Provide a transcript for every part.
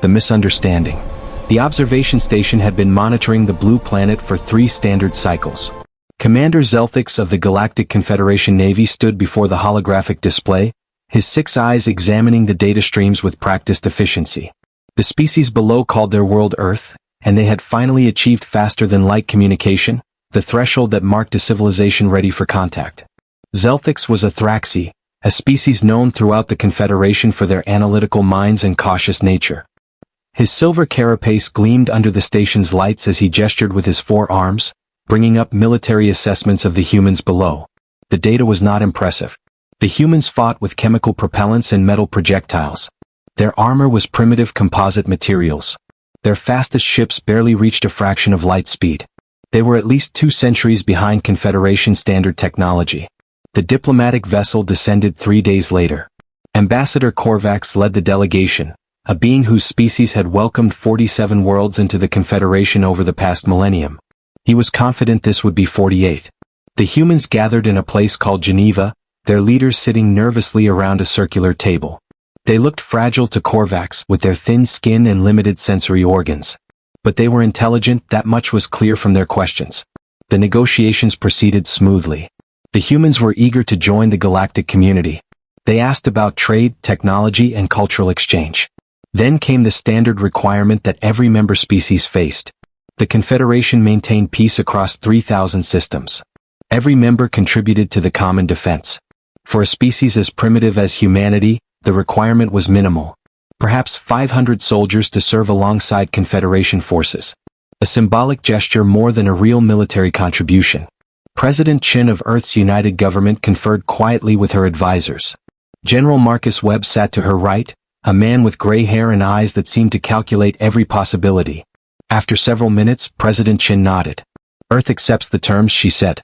The misunderstanding. The observation station had been monitoring the blue planet for 3 standard cycles. Commander Zelthix of the Galactic Confederation Navy stood before the holographic display, his 6 eyes examining the data streams with practiced efficiency. The species below called their world Earth, and they had finally achieved faster-than-light communication, the threshold that marked a civilization ready for contact. Zelthix was a Thraxi, a species known throughout the Confederation for their analytical minds and cautious nature. His silver carapace gleamed under the station's lights as he gestured with his 4 arms, bringing up military assessments of the humans below. The data was not impressive. The humans fought with chemical propellants and metal projectiles. Their armor was primitive composite materials. Their fastest ships barely reached a fraction of light speed. They were at least 2 centuries behind Confederation standard technology. The diplomatic vessel descended 3 days later. Ambassador Korvax led the delegation, a being whose species had welcomed 47 worlds into the Confederation over the past millennium. He was confident this would be 48. The humans gathered in a place called Geneva, their leaders sitting nervously around a circular table. They looked fragile to Korvax with their thin skin and limited sensory organs. But they were intelligent, that much was clear from their questions. The negotiations proceeded smoothly. The humans were eager to join the galactic community. They asked about trade, technology, and cultural exchange. Then came the standard requirement that every member species faced. The Confederation maintained peace across 3,000 systems. Every member contributed to the common defense. For a species as primitive as humanity, the requirement was minimal. Perhaps 500 soldiers to serve alongside Confederation forces. A symbolic gesture more than a real military contribution. President Chin of Earth's United Government conferred quietly with her advisors. General Marcus Webb sat to her right, a man with gray hair and eyes that seemed to calculate every possibility. After several minutes, President Chin nodded. Earth accepts the terms, she said.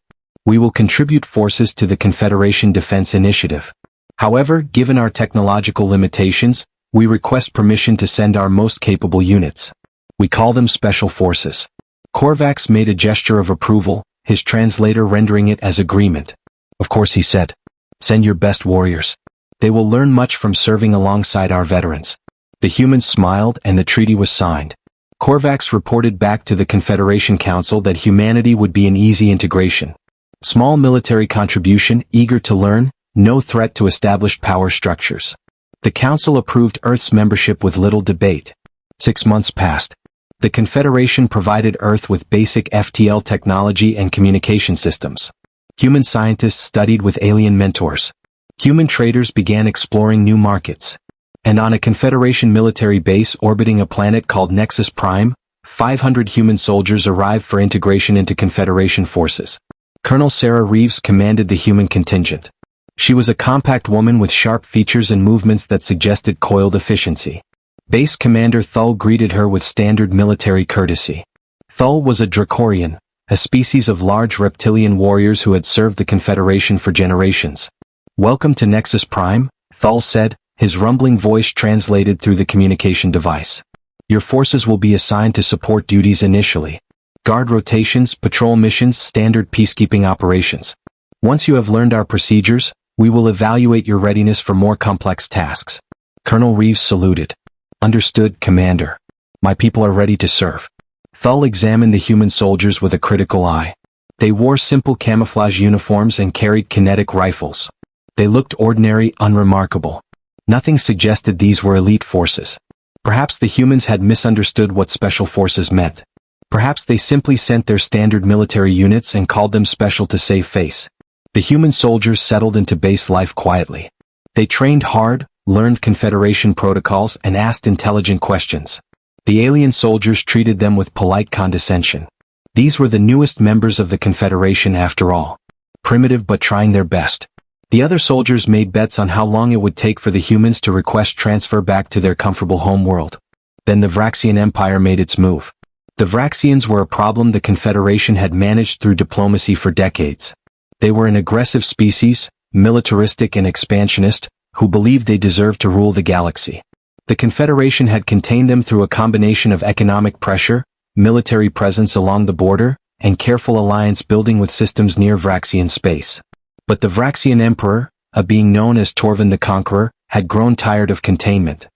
We will contribute forces to the Confederation Defense Initiative. However, given our technological limitations, we request permission to send our most capable units. We call them Special Forces. Korvax made a gesture of approval, his translator rendering it as agreement. Of course, he said. Send your best warriors. They will learn much from serving alongside our veterans. The humans smiled and the treaty was signed. Korvax reported back to the Confederation Council that humanity would be an easy integration. Small military contribution, eager to learn, no threat to established power structures. The Council approved Earth's membership with little debate. 6 months passed. The Confederation provided Earth with basic FTL technology and communication systems. Human scientists studied with alien mentors. Human traders began exploring new markets. And on a Confederation military base orbiting a planet called Nexus Prime, 500 human soldiers arrived for integration into Confederation forces. Colonel Sarah Reeves commanded the human contingent. She was a compact woman with sharp features and movements that suggested coiled efficiency. Base Commander Thull greeted her with standard military courtesy. Thull was a Dracorian, a species of large reptilian warriors who had served the Confederation for generations. Welcome to Nexus Prime, Thull said, his rumbling voice translated through the communication device. Your forces will be assigned to support duties initially. Guard rotations, patrol missions, standard peacekeeping operations. Once you have learned our procedures, we will evaluate your readiness for more complex tasks. Colonel Reeves saluted. Understood, Commander. My people are ready to serve. Thull examined the human soldiers with a critical eye. They wore simple camouflage uniforms and carried kinetic rifles. They looked ordinary, unremarkable. Nothing suggested these were elite forces. Perhaps the humans had misunderstood what special forces meant. Perhaps they simply sent their standard military units and called them special to save face. The human soldiers settled into base life quietly. They trained hard, learned Confederation protocols, and asked intelligent questions. The alien soldiers treated them with polite condescension. These were the newest members of the Confederation after all. Primitive but trying their best. The other soldiers made bets on how long it would take for the humans to request transfer back to their comfortable home world. Then the Vraxian Empire made its move. The Vraxians were a problem the Confederation had managed through diplomacy for decades. They were an aggressive species, militaristic and expansionist, who believed they deserved to rule the galaxy. The Confederation had contained them through a combination of economic pressure, military presence along the border, and careful alliance building with systems near Vraxian space. But the Vraxian Emperor, a being known as Torvin the Conqueror, had grown tired of containment.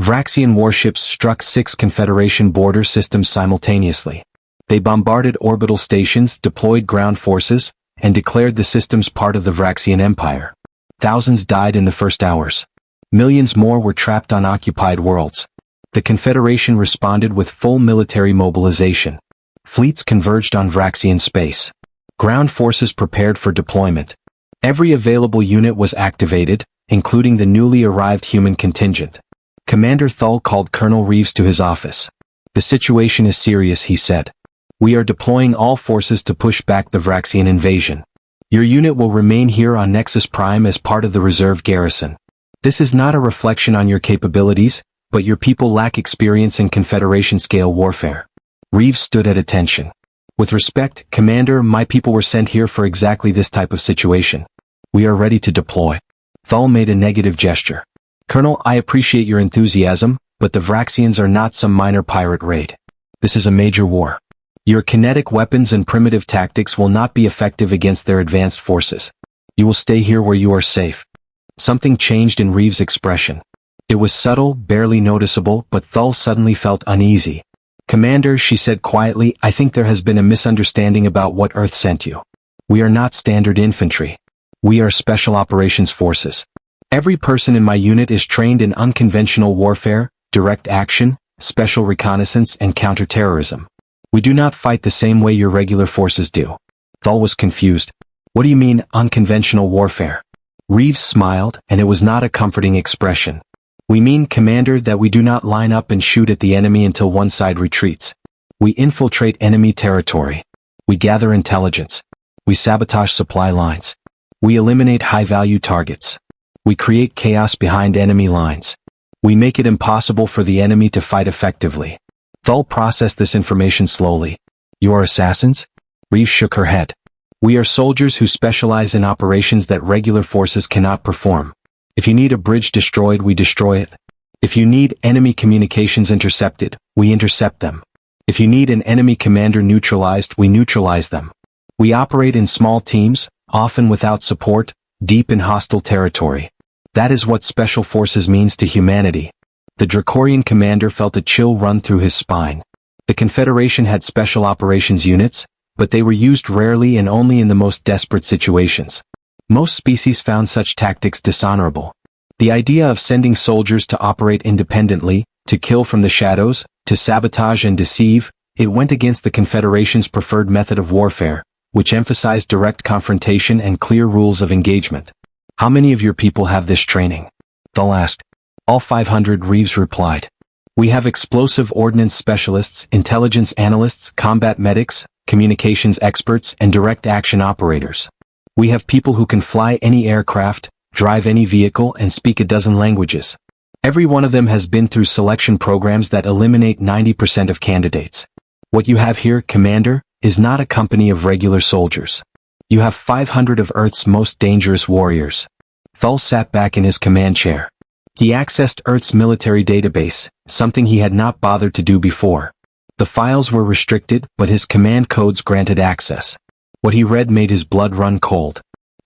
Vraxian warships struck 6 Confederation border systems simultaneously. They bombarded orbital stations, deployed ground forces, and declared the systems part of the Vraxian Empire. Thousands died in the first hours. Millions more were trapped on occupied worlds. The Confederation responded with full military mobilization. Fleets converged on Vraxian space. Ground forces prepared for deployment. Every available unit was activated, including the newly arrived human contingent. Commander Thull called Colonel Reeves to his office. "The situation is serious," he said. "We are deploying all forces to push back the Vraxian invasion. Your unit will remain here on Nexus Prime as part of the reserve garrison. This is not a reflection on your capabilities, but your people lack experience in Confederation-scale warfare." Reeves stood at attention. "With respect, Commander, my people were sent here for exactly this type of situation. We are ready to deploy." Thull made a negative gesture. "Colonel, I appreciate your enthusiasm, but the Vraxians are not some minor pirate raid. This is a major war. Your kinetic weapons and primitive tactics will not be effective against their advanced forces. You will stay here where you are safe." Something changed in Reeves' expression. It was subtle, barely noticeable, but Thull suddenly felt uneasy. "Commander," she said quietly, "I think there has been a misunderstanding about what Earth sent you. We are not standard infantry. We are special operations forces. Every person in my unit is trained in unconventional warfare, direct action, special reconnaissance, and counterterrorism. We do not fight the same way your regular forces do." Thull was confused. "What do you mean, unconventional warfare?" Reeves smiled, and it was not a comforting expression. "We mean, Commander, that we do not line up and shoot at the enemy until one side retreats. We infiltrate enemy territory. We gather intelligence. We sabotage supply lines. We eliminate high-value targets. We create chaos behind enemy lines. We make it impossible for the enemy to fight effectively." Thull processed this information slowly. "You are assassins?" Reeves shook her head. "We are soldiers who specialize in operations that regular forces cannot perform. If you need a bridge destroyed, we destroy it. If you need enemy communications intercepted, we intercept them. If you need an enemy commander neutralized, we neutralize them. We operate in small teams, often without support, deep in hostile territory. That is what special forces means to humanity." The Dracorian commander felt a chill run through his spine. The Confederation had special operations units, but they were used rarely and only in the most desperate situations. Most species found such tactics dishonorable. The idea of sending soldiers to operate independently, to kill from the shadows, to sabotage and deceive, it went against the Confederation's preferred method of warfare, which emphasized direct confrontation and clear rules of engagement. "How many of your people have this training?" Thull asked. "All 500, Reeves replied. "We have explosive ordnance specialists, intelligence analysts, combat medics, communications experts, and direct action operators. We have people who can fly any aircraft, drive any vehicle, and speak a dozen languages. Every one of them has been through selection programs that eliminate 90% of candidates. What you have here, Commander, is not a company of regular soldiers. You have 500 of Earth's most dangerous warriors." Thull sat back in his command chair. He accessed Earth's military database, something he had not bothered to do before. The files were restricted, but his command codes granted access. What he read made his blood run cold.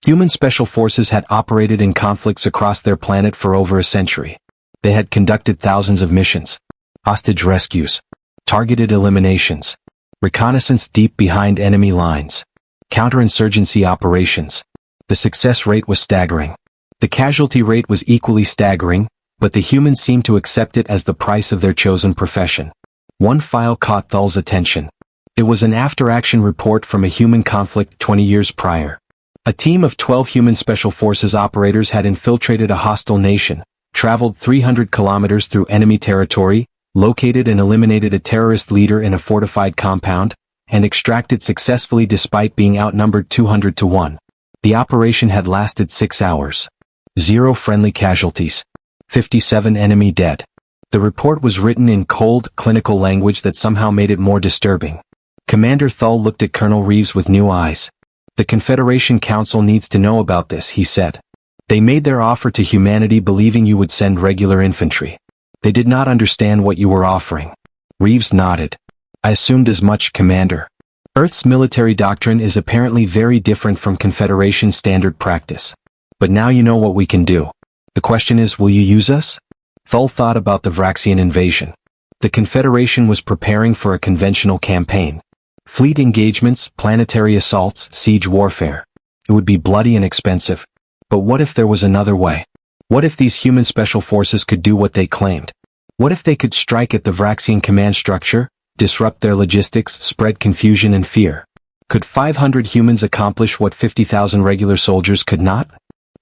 Human special forces had operated in conflicts across their planet for over a century. They had conducted thousands of missions, hostage rescues, targeted eliminations, reconnaissance deep behind enemy lines, counterinsurgency operations. The success rate was staggering. The casualty rate was equally staggering, but the humans seemed to accept it as the price of their chosen profession. One file caught Thull's attention. It was an after-action report from a human conflict 20 years prior. A team of 12 human special forces operators had infiltrated a hostile nation, traveled 300 kilometers through enemy territory, located and eliminated a terrorist leader in a fortified compound, and extracted successfully despite being outnumbered 200 to 1. The operation had lasted 6 hours. 0 friendly casualties. 57 enemy dead. The report was written in cold, clinical language that somehow made it more disturbing. Commander Thull looked at Colonel Reeves with new eyes. "The Confederation Council needs to know about this," he said. "They made their offer to humanity believing you would send regular infantry. They did not understand what you were offering." Reeves nodded. "I assumed as much, Commander. Earth's military doctrine is apparently very different from Confederation standard practice. But now you know what we can do. The question is, will you use us?" Thul thought about the Vraxian invasion. The Confederation was preparing for a conventional campaign. Fleet engagements, planetary assaults, siege warfare. It would be bloody and expensive. But what if there was another way? What if these human special forces could do what they claimed? What if they could strike at the Vraxian command structure, disrupt their logistics, spread confusion and fear? Could 500 humans accomplish what 50,000 regular soldiers could not?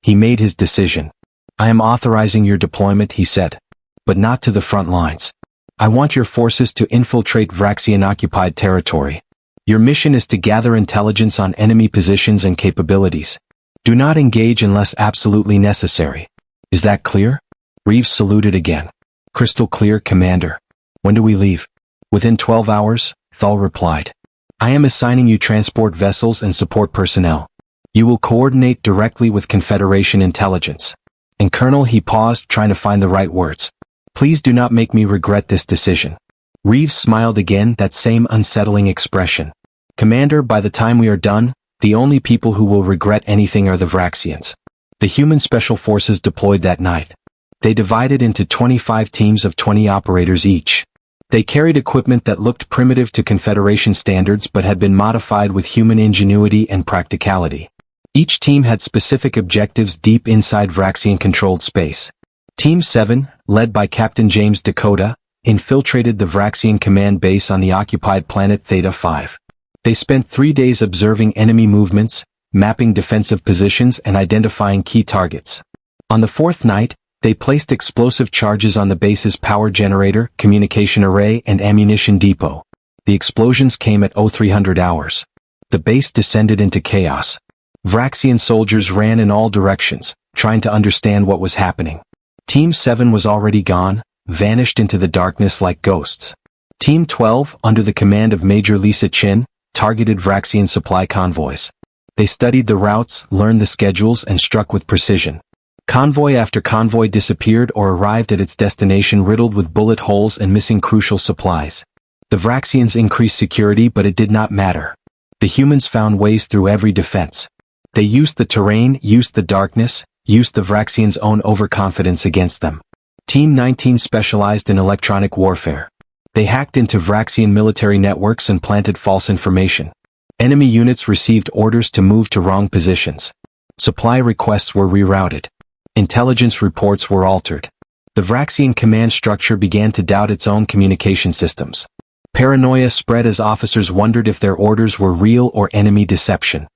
He made his decision. I am authorizing your deployment, he said. But not to the front lines. I want your forces to infiltrate Vraxian-occupied territory. Your mission is to gather intelligence on enemy positions and capabilities. Do not engage unless absolutely necessary. Is that clear? Reeves saluted again. Crystal clear, Commander. When do we leave? Within 12 hours, Thul replied. I am assigning you transport vessels and support personnel. You will coordinate directly with Confederation intelligence. And Colonel, he paused, trying to find the right words. Please do not make me regret this decision. Reeves smiled again, that same unsettling expression. Commander, by the time we are done, the only people who will regret anything are the Vraxians. The human special forces deployed that night. They divided into 25 teams of 20 operators each. They carried equipment that looked primitive to Confederation standards but had been modified with human ingenuity and practicality. Each team had specific objectives deep inside Vraxian-controlled space. Team 7, led by Captain James Dakota, infiltrated the Vraxian command base on the occupied planet Theta 5. They spent 3 days observing enemy movements, mapping defensive positions and identifying key targets. On the fourth night, they placed explosive charges on the base's power generator, communication array and ammunition depot. The explosions came at 0300 hours. The base descended into chaos. Vraxian soldiers ran in all directions, trying to understand what was happening. Team 7 was already gone, vanished into the darkness like ghosts. Team 12, under the command of Major Lisa Chin, targeted Vraxian supply convoys. They studied the routes, learned the schedules and struck with precision. Convoy after convoy disappeared or arrived at its destination riddled with bullet holes and missing crucial supplies. The Vraxians increased security, but it did not matter. The humans found ways through every defense. They used the terrain, used the darkness, used the Vraxians' own overconfidence against them. Team 19 specialized in electronic warfare. They hacked into Vraxian military networks and planted false information. Enemy units received orders to move to wrong positions. Supply requests were rerouted. Intelligence reports were altered. The Vraxian command structure began to doubt its own communication systems. Paranoia spread as officers wondered if their orders were real or enemy deception.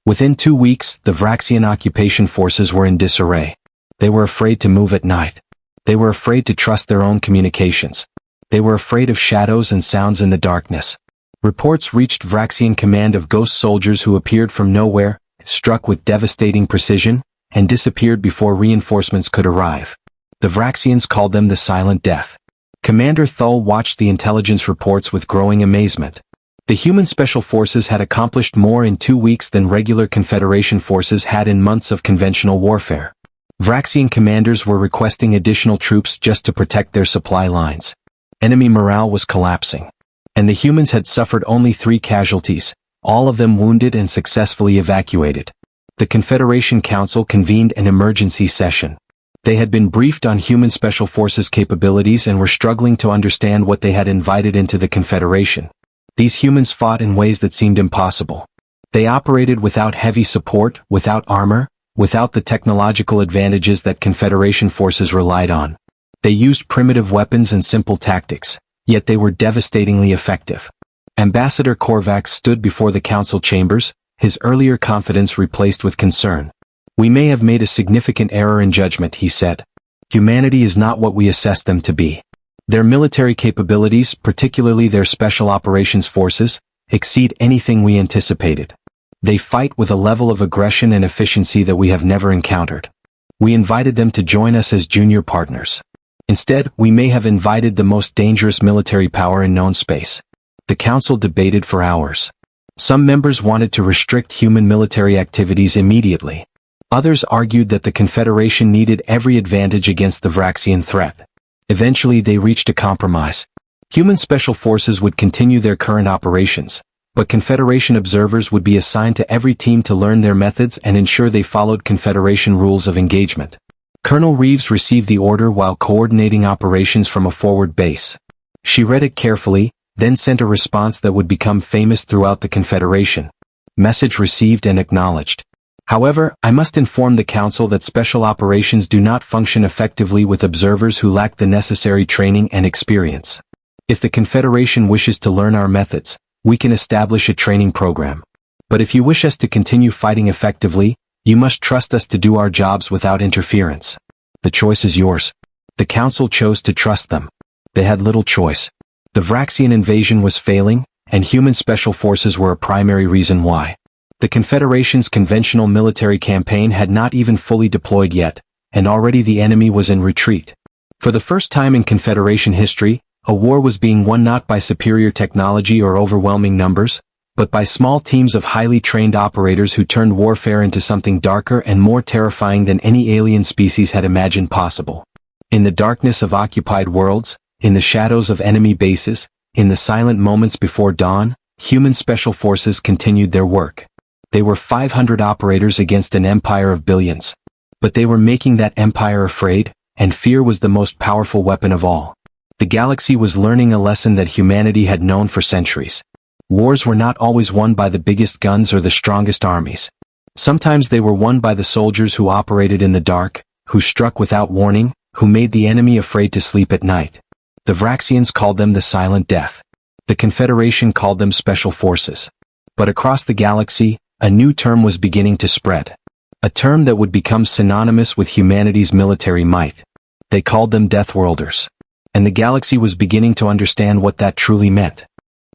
Within 2 weeks, the Vraxian occupation forces were in disarray. They were afraid to move at night. They were afraid to trust their own communications. They were afraid of shadows and sounds in the darkness. Reports reached Vraxian command of ghost soldiers who appeared from nowhere, struck with devastating precision, and disappeared before reinforcements could arrive. The Vraxians called them the Silent Death. Commander Thul watched the intelligence reports with growing amazement. The human special forces had accomplished more in 2 weeks than regular Confederation forces had in months of conventional warfare. Vraxian commanders were requesting additional troops just to protect their supply lines. Enemy morale was collapsing. And the humans had suffered only 3 casualties, all of them wounded and successfully evacuated. The Confederation Council convened an emergency session. They had been briefed on human special forces capabilities and were struggling to understand what they had invited into the Confederation. These humans fought in ways that seemed impossible. They operated without heavy support, without armor, without the technological advantages that Confederation forces relied on. They used primitive weapons and simple tactics, yet they were devastatingly effective. Ambassador Korvax stood before the council chambers, his earlier confidence replaced with concern. We may have made a significant error in judgment, he said. Humanity is not what we assessed them to be. Their military capabilities, particularly their special operations forces, exceed anything we anticipated. They fight with a level of aggression and efficiency that we have never encountered. We invited them to join us as junior partners. Instead, we may have invited the most dangerous military power in known space. The council debated for hours. Some members wanted to restrict human military activities immediately. Others argued that the Confederation needed every advantage against the Vraxian threat. Eventually they reached a compromise. Human special forces would continue their current operations, but Confederation observers would be assigned to every team to learn their methods and ensure they followed Confederation rules of engagement. Colonel Reeves received the order while coordinating operations from a forward base. She read it carefully, then sent a response that would become famous throughout the Confederation. Message received and acknowledged. However, I must inform the Council that special operations do not function effectively with observers who lack the necessary training and experience. If the Confederation wishes to learn our methods, we can establish a training program. But if you wish us to continue fighting effectively, you must trust us to do our jobs without interference. The choice is yours. The Council chose to trust them. They had little choice. The Vraxian invasion was failing, and human special forces were a primary reason why. The Confederation's conventional military campaign had not even fully deployed yet, and already the enemy was in retreat. For the first time in Confederation history, a war was being won not by superior technology or overwhelming numbers, but by small teams of highly trained operators who turned warfare into something darker and more terrifying than any alien species had imagined possible. In the darkness of occupied worlds, in the shadows of enemy bases, in the silent moments before dawn, human special forces continued their work. They were 500 operators against an empire of billions. But they were making that empire afraid, and fear was the most powerful weapon of all. The galaxy was learning a lesson that humanity had known for centuries. Wars were not always won by the biggest guns or the strongest armies. Sometimes they were won by the soldiers who operated in the dark, who struck without warning, who made the enemy afraid to sleep at night. The Vraxians called them the Silent Death. The Confederation called them Special Forces. But across the galaxy, a new term was beginning to spread. A term that would become synonymous with humanity's military might. They called them Deathworlders. And the galaxy was beginning to understand what that truly meant.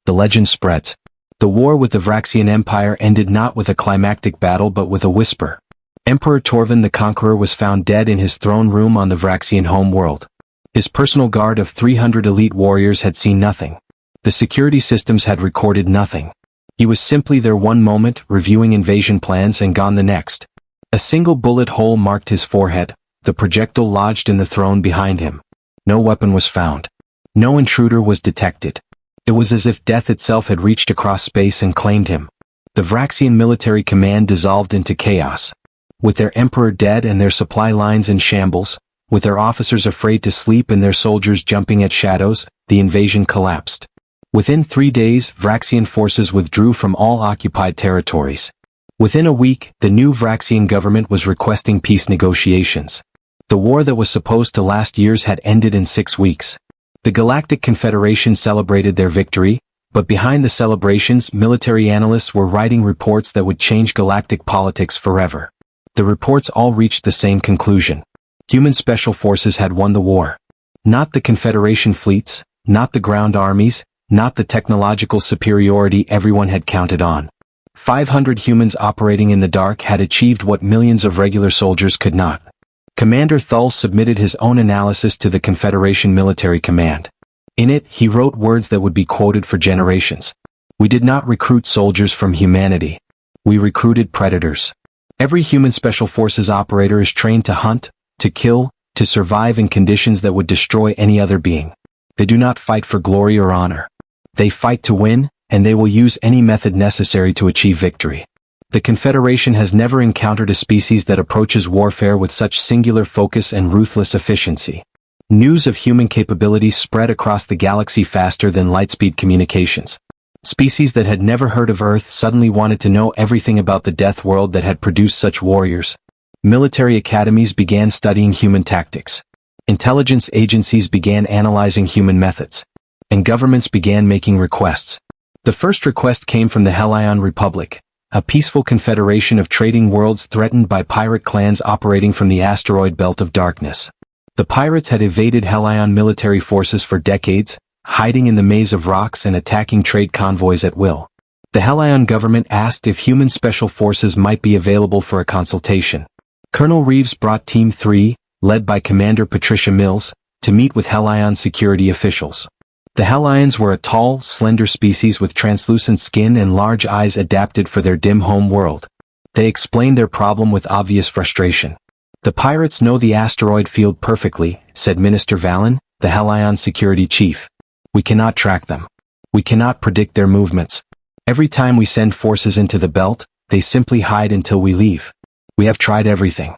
The legend spreads. The war with the Vraxian Empire ended not with a climactic battle but with a whisper. Emperor Torvin the Conqueror was found dead in his throne room on the Vraxian homeworld. His personal guard of 300 elite warriors had seen nothing. The security systems had recorded nothing. He was simply there one moment, reviewing invasion plans, and gone the next. A single bullet hole marked his forehead, the projectile lodged in the throne behind him. No weapon was found. No intruder was detected. It was as if death itself had reached across space and claimed him. The Vraxian military command dissolved into chaos. With their emperor dead and their supply lines in shambles, with their officers afraid to sleep and their soldiers jumping at shadows, the invasion collapsed. Within 3 days, Vraxian forces withdrew from all occupied territories. Within a week, the new Vraxian government was requesting peace negotiations. The war that was supposed to last years had ended in 6 weeks. The Galactic Confederation celebrated their victory, but behind the celebrations, military analysts were writing reports that would change galactic politics forever. The reports all reached the same conclusion. Human special forces had won the war. Not the Confederation fleets, not the ground armies, not the technological superiority everyone had counted on. 500 humans operating in the dark had achieved what millions of regular soldiers could not. Commander Thull submitted his own analysis to the Confederation Military Command. In it, he wrote words that would be quoted for generations. We did not recruit soldiers from humanity. We recruited predators. Every human special forces operator is trained to hunt, to kill, to survive in conditions that would destroy any other being. They do not fight for glory or honor. They fight to win, and they will use any method necessary to achieve victory. The Confederation has never encountered a species that approaches warfare with such singular focus and ruthless efficiency. News of human capabilities spread across the galaxy faster than lightspeed communications. Species that had never heard of Earth suddenly wanted to know everything about the death world that had produced such warriors. Military academies began studying human tactics. Intelligence agencies began analyzing human methods. And governments began making requests. The first request came from the Hellion Republic, a peaceful confederation of trading worlds threatened by pirate clans operating from the asteroid belt of darkness. The pirates had evaded Hellion military forces for decades, hiding in the maze of rocks and attacking trade convoys at will. The Hellion government asked if human special forces might be available for a consultation. Colonel Reeves brought Team 3, led by Commander Patricia Mills, to meet with Hellion security officials. The Hellions were a tall, slender species with translucent skin and large eyes adapted for their dim home world. They explained their problem with obvious frustration. The pirates know the asteroid field perfectly, said Minister Valen, the Hellion security chief. We cannot track them. We cannot predict their movements. Every time we send forces into the belt, they simply hide until we leave. We have tried everything.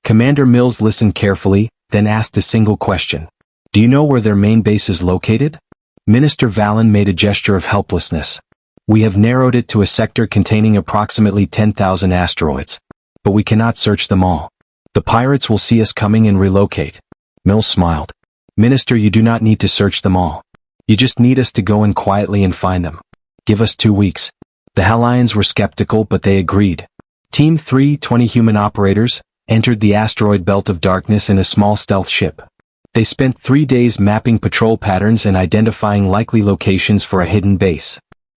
Commander Mills listened carefully, then asked a single question. Do you know where their main base is located? Minister Vallon made a gesture of helplessness. We have narrowed it to a sector containing approximately 10,000 asteroids. But we cannot search them all. The pirates will see us coming and relocate. Mills smiled. Minister, you do not need to search them all. You just need us to go in quietly and find them. Give us 2 weeks. The Hellions were skeptical, but they agreed. Team 320 human operators entered the asteroid belt of darkness in a small stealth ship. They spent 3 days mapping patrol patterns and identifying likely locations for a hidden base.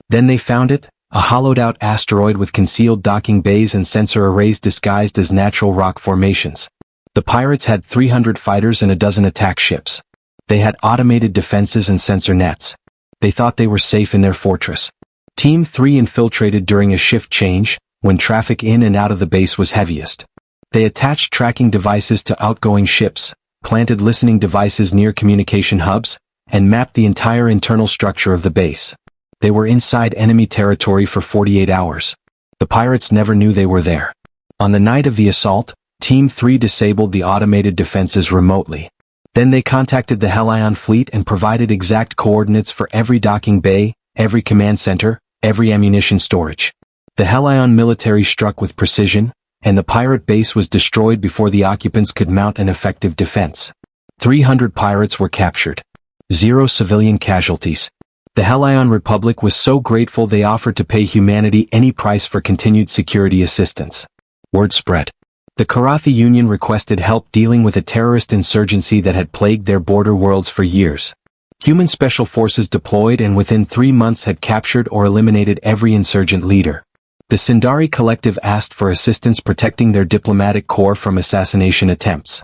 Then they found it, a hollowed-out asteroid with concealed docking bays and sensor arrays disguised as natural rock formations. The pirates had 300 fighters and a dozen attack ships. They had automated defenses and sensor nets. They thought they were safe in their fortress. Team 3 infiltrated during a shift change, when traffic in and out of the base was heaviest. They attached tracking devices to outgoing ships, planted listening devices near communication hubs, and mapped the entire internal structure of the base. They were inside enemy territory for 48 hours. The pirates never knew they were there. On the night of the assault, Team 3 disabled the automated defenses remotely. Then they contacted the Hellion fleet and provided exact coordinates for every docking bay, every command center, every ammunition storage. The Hellion military struck with precision, and the pirate base was destroyed before the occupants could mount an effective defense. 300 pirates were captured. 0 civilian casualties. The Hellion Republic was so grateful they offered to pay humanity any price for continued security assistance. Word spread. The Karathi Union requested help dealing with a terrorist insurgency that had plagued their border worlds for years. Human special forces deployed and within 3 months had captured or eliminated every insurgent leader. The Sindari Collective asked for assistance protecting their diplomatic corps from assassination attempts.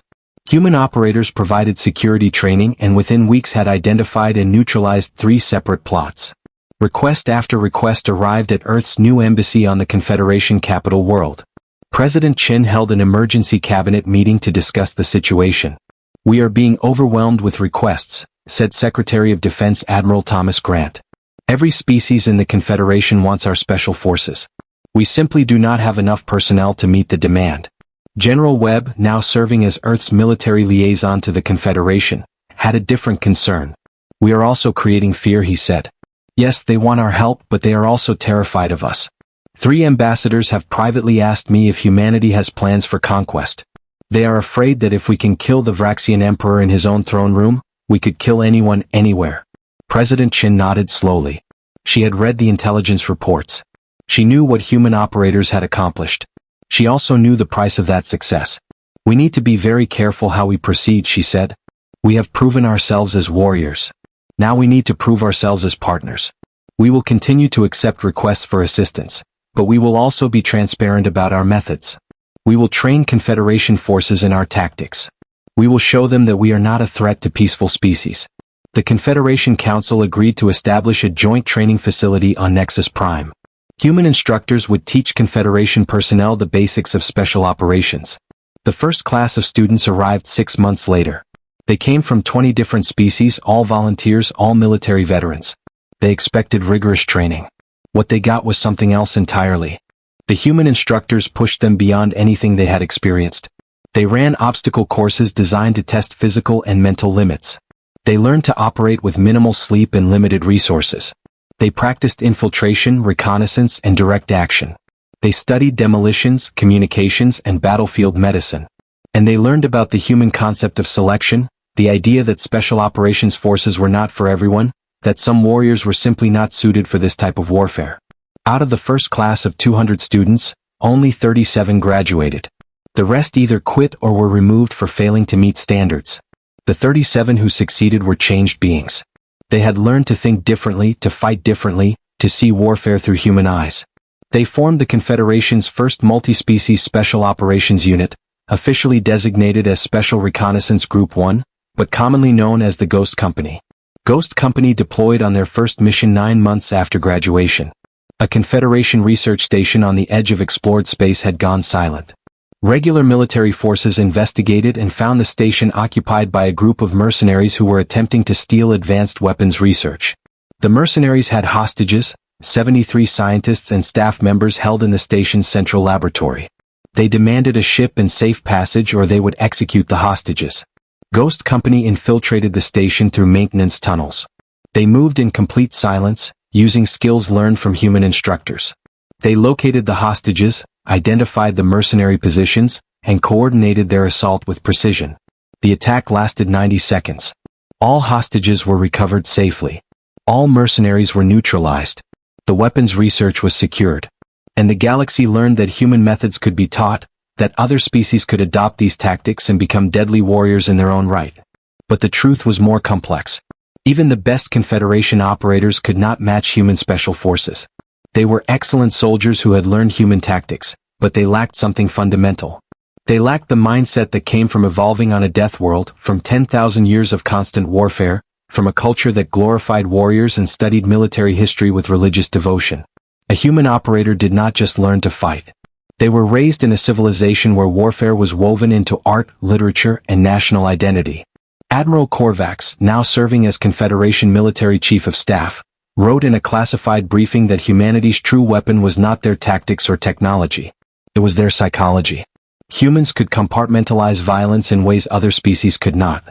Human operators provided security training and within weeks had identified and neutralized 3 separate plots. Request after request arrived at Earth's new embassy on the Confederation capital world. President Chin held an emergency cabinet meeting to discuss the situation. We are being overwhelmed with requests, said Secretary of Defense Admiral Thomas Grant. Every species in the Confederation wants our special forces. We simply do not have enough personnel to meet the demand. General Webb, now serving as Earth's military liaison to the Confederation, had a different concern. We are also creating fear, he said. Yes, they want our help, but they are also terrified of us. 3 ambassadors have privately asked me if humanity has plans for conquest. They are afraid that if we can kill the Vraxian Emperor in his own throne room, we could kill anyone, anywhere. President Chin nodded slowly. She had read the intelligence reports. She knew what human operators had accomplished. She also knew the price of that success. We need to be very careful how we proceed, she said. We have proven ourselves as warriors. Now we need to prove ourselves as partners. We will continue to accept requests for assistance, but we will also be transparent about our methods. We will train Confederation forces in our tactics. We will show them that we are not a threat to peaceful species. The Confederation Council agreed to establish a joint training facility on Nexus Prime. Human instructors would teach Confederation personnel the basics of special operations. The first class of students arrived 6 months later. They came from 20 different species, all volunteers, all military veterans. They expected rigorous training. What they got was something else entirely. The human instructors pushed them beyond anything they had experienced. They ran obstacle courses designed to test physical and mental limits. They learned to operate with minimal sleep and limited resources. They practiced infiltration, reconnaissance, and direct action. They studied demolitions, communications, and battlefield medicine. And they learned about the human concept of selection, the idea that special operations forces were not for everyone, that some warriors were simply not suited for this type of warfare. Out of the first class of 200 students, only 37 graduated. The rest either quit or were removed for failing to meet standards. The 37 who succeeded were changed beings. They had learned to think differently, to fight differently, to see warfare through human eyes. They formed the Confederation's first multi-species special operations unit, officially designated as Special Reconnaissance Group 1, but commonly known as the Ghost Company. Ghost Company deployed on their first mission 9 months after graduation. A Confederation research station on the edge of explored space had gone silent. Regular military forces investigated and found the station occupied by a group of mercenaries who were attempting to steal advanced weapons research. The mercenaries had hostages, 73 scientists and staff members held in the station's central laboratory. They demanded a ship and safe passage or they would execute the hostages. Ghost Company infiltrated the station through maintenance tunnels. They moved in complete silence, using skills learned from human instructors. They located the hostages, identified the mercenary positions, and coordinated their assault with precision. The attack lasted 90 seconds. All hostages were recovered safely. All mercenaries were neutralized. The weapons research was secured. And the galaxy learned that human methods could be taught, that other species could adopt these tactics and become deadly warriors in their own right. But the truth was more complex. Even the best Confederation operators could not match human special forces. They were excellent soldiers who had learned human tactics, but they lacked something fundamental. They lacked the mindset that came from evolving on a death world, from 10,000 years of constant warfare, from a culture that glorified warriors and studied military history with religious devotion. A human operator did not just learn to fight. They were raised in a civilization where warfare was woven into art, literature, and national identity. Admiral Korvax, now serving as Confederation Military Chief of Staff, wrote in a classified briefing that humanity's true weapon was not their tactics or technology. It was their psychology. Humans could compartmentalize violence in ways other species could not.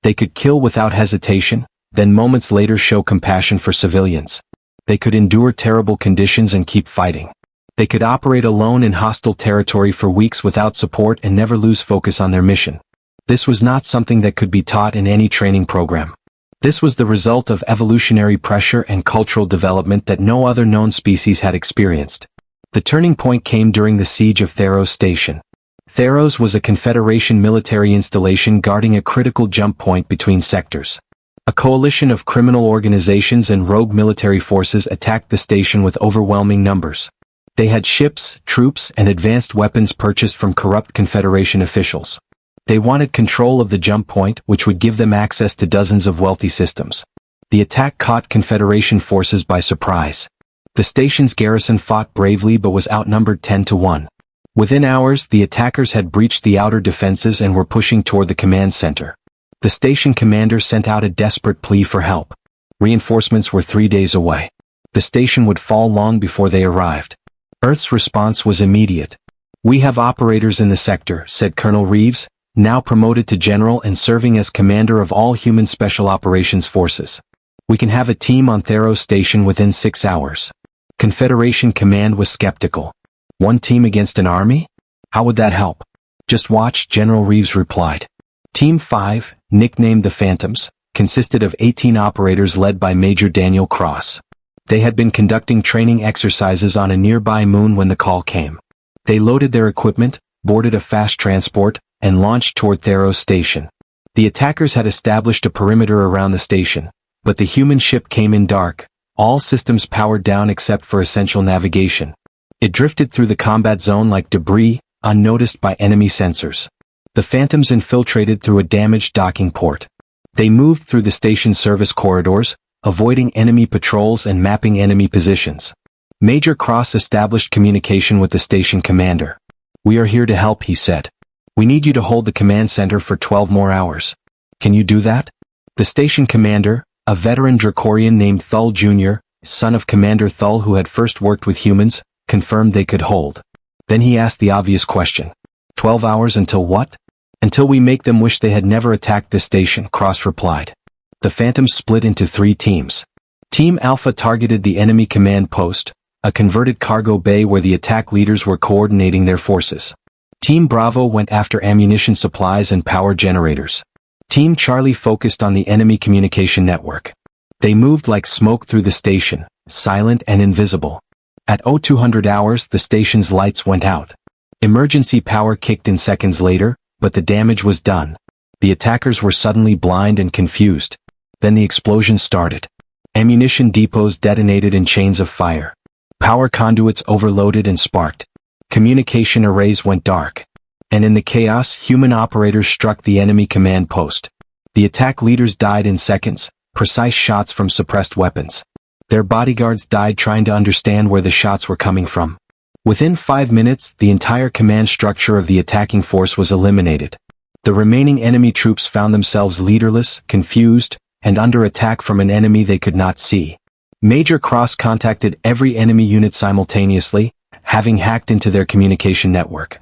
They could kill without hesitation, then moments later show compassion for civilians. They could endure terrible conditions and keep fighting. They could operate alone in hostile territory for weeks without support and never lose focus on their mission. This was not something that could be taught in any training program. This was the result of evolutionary pressure and cultural development that no other known species had experienced. The turning point came during the siege of Theros Station. Theros was a Confederation military installation guarding a critical jump point between sectors. A coalition of criminal organizations and rogue military forces attacked the station with overwhelming numbers. They had ships, troops, and advanced weapons purchased from corrupt Confederation officials. They wanted control of the jump point, which would give them access to dozens of wealthy systems. The attack caught Confederation forces by surprise. The station's garrison fought bravely but was outnumbered 10-1. Within hours, the attackers had breached the outer defenses and were pushing toward the command center. The station commander sent out a desperate plea for help. Reinforcements were 3 days away. The station would fall long before they arrived. Earth's response was immediate. "We have operators in the sector," said Colonel Reeves, now promoted to general and serving as commander of all human special operations forces. "We can have a team on Theros Station within 6 hours. Confederation command was skeptical. "One team against an army? How would that help?" "Just watch," General Reeves replied. Team 5, nicknamed the Phantoms, consisted of 18 operators led by Major Daniel Cross. They had been conducting training exercises on a nearby moon when the call came. They loaded their equipment, boarded a fast transport, and launched toward Theros Station. The attackers had established a perimeter around the station, but the human ship came in dark, all systems powered down except for essential navigation. It drifted through the combat zone like debris, unnoticed by enemy sensors. The Phantoms infiltrated through a damaged docking port. They moved through the station's service corridors, avoiding enemy patrols and mapping enemy positions. Major Cross established communication with the station commander. "We are here to help," he said. "We need you to hold the command center for 12 more hours. Can you do that?" The station commander, a veteran Dracorian named Thull Jr., son of Commander Thull who had first worked with humans, confirmed they could hold. Then he asked the obvious question. 12 hours until what? "Until we make them wish they had never attacked this station," Cross replied. The Phantoms split into 3 teams. Team Alpha targeted the enemy command post, a converted cargo bay where the attack leaders were coordinating their forces. Team Bravo went after ammunition supplies and power generators. Team Charlie focused on the enemy communication network. They moved like smoke through the station, silent and invisible. At 0200 hours, the station's lights went out. Emergency power kicked in seconds later, but the damage was done. The attackers were suddenly blind and confused. Then the explosion started. Ammunition depots detonated in chains of fire. Power conduits overloaded and sparked. Communication arrays went dark. And in the chaos, human operators struck the enemy command post. The attack leaders died in seconds, precise shots from suppressed weapons. Their bodyguards died trying to understand where the shots were coming from. Within 5 minutes, the entire command structure of the attacking force was eliminated. The remaining enemy troops found themselves leaderless, confused, and under attack from an enemy they could not see. Major Cross contacted every enemy unit simultaneously, having hacked into their communication network.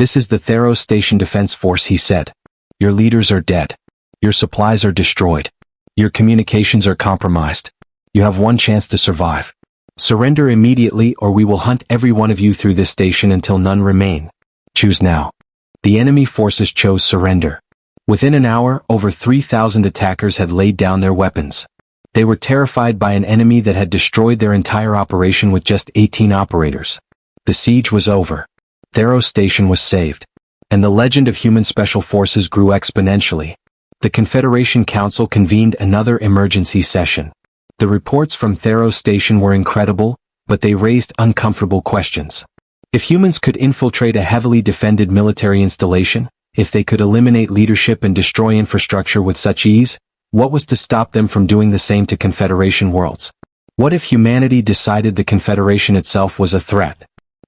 "This is the Theros Station Defense Force," he said. "Your leaders are dead. Your supplies are destroyed. Your communications are compromised. You have one chance to survive. Surrender immediately or we will hunt every one of you through this station until none remain. Choose now." The enemy forces chose surrender. Within an hour, over 3,000 attackers had laid down their weapons. They were terrified by an enemy that had destroyed their entire operation with just 18 operators. The siege was over. Theros Station was saved. And the legend of human special forces grew exponentially. The Confederation Council convened another emergency session. The reports from Theros Station were incredible, but they raised uncomfortable questions. If humans could infiltrate a heavily defended military installation, if they could eliminate leadership and destroy infrastructure with such ease, what was to stop them from doing the same to Confederation worlds? What if humanity decided the Confederation itself was a threat?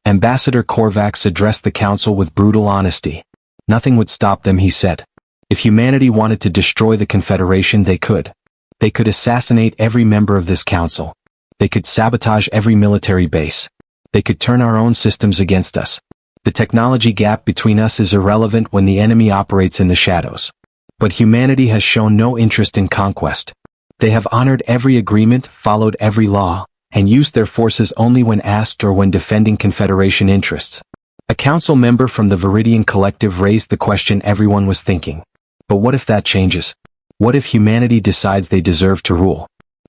Ambassador Korvax addressed the council with brutal honesty. Nothing would stop them, he said. If humanity wanted to destroy the Confederation, they could. They could assassinate every member of this council. They could sabotage every military base. They could turn our own systems against us. The technology gap between us is irrelevant when the enemy operates in the shadows. But humanity has shown no interest in conquest. They have honored every agreement, followed every law, and used their forces only when asked or when defending Confederation interests. A council member from the Viridian Collective raised the question everyone was thinking. But what if that changes? What if humanity decides they deserve to rule?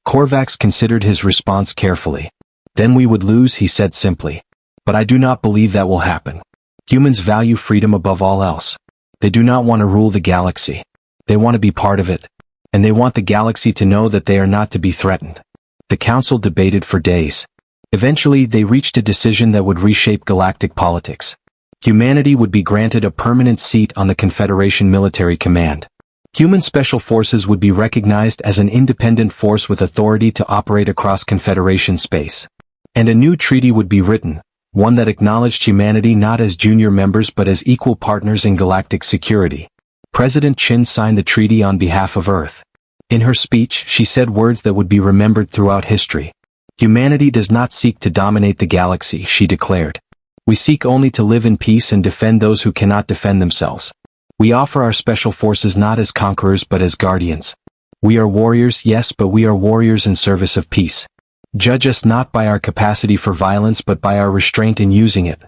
Korvax considered his response carefully. Then we would lose, he said simply. But I do not believe that will happen. Humans value freedom above all else. They do not want to rule the galaxy. They want to be part of it. And they want the galaxy to know that they are not to be threatened. The council debated for days. Eventually, they reached a decision that would reshape galactic politics. Humanity would be granted a permanent seat on the Confederation Military Command. Human Special Forces would be recognized as an independent force with authority to operate across Confederation space. And a new treaty would be written, one that acknowledged humanity not as junior members but as equal partners in galactic security. President Chin signed the treaty on behalf of Earth. In her speech, she said words that would be remembered throughout history. "Humanity does not seek to dominate the galaxy," she declared. "We seek only to live in peace and defend those who cannot defend themselves. We offer our special forces not as conquerors but as guardians. We are warriors, yes, but we are warriors in service of peace. Judge us not by our capacity for violence but by our restraint in using it."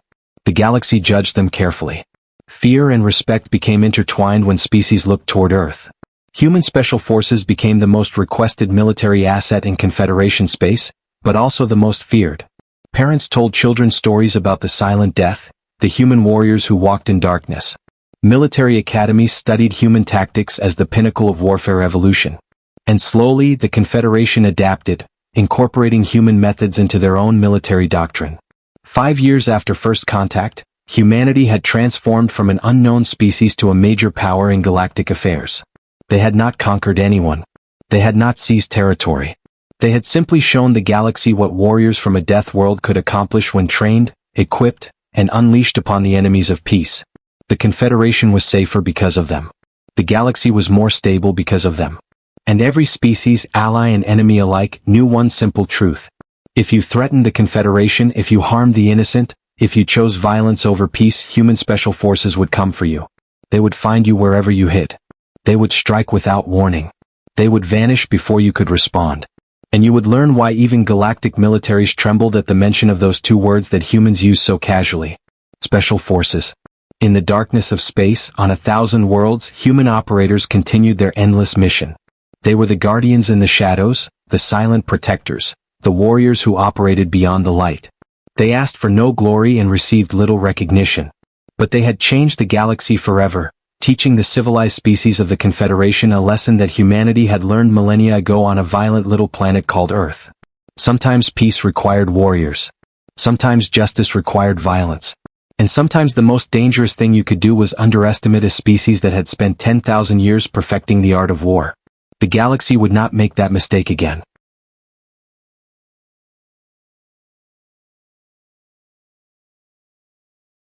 The galaxy judged them carefully. Fear and respect became intertwined when species looked toward Earth. Human Special Forces became the most requested military asset in Confederation space, but also the most feared. Parents told children stories about the silent death, the human warriors who walked in darkness. Military academies studied human tactics as the pinnacle of warfare evolution. And slowly, the Confederation adapted, incorporating human methods into their own military doctrine. 5 years after first contact, humanity had transformed from an unknown species to a major power in galactic affairs. They had not conquered anyone. They had not seized territory. They had simply shown the galaxy what warriors from a death world could accomplish when trained, equipped, and unleashed upon the enemies of peace. The Confederation was safer because of them. The galaxy was more stable because of them. And every species, ally and enemy alike, knew one simple truth. If you threatened the Confederation, if you harmed the innocent, if you chose violence over peace, human special forces would come for you. They would find you wherever you hid. They would strike without warning. They would vanish before you could respond. And you would learn why even galactic militaries trembled at the mention of those two words that humans use so casually. Special Forces. In the darkness of space, on 1,000 worlds, human operators continued their endless mission. They were the guardians in the shadows, the silent protectors, the warriors who operated beyond the light. They asked for no glory and received little recognition. But they had changed the galaxy forever, teaching the civilized species of the Confederation a lesson that humanity had learned millennia ago on a violent little planet called Earth. Sometimes peace required warriors. Sometimes justice required violence. And sometimes the most dangerous thing you could do was underestimate a species that had spent 10,000 years perfecting the art of war. The galaxy would not make that mistake again.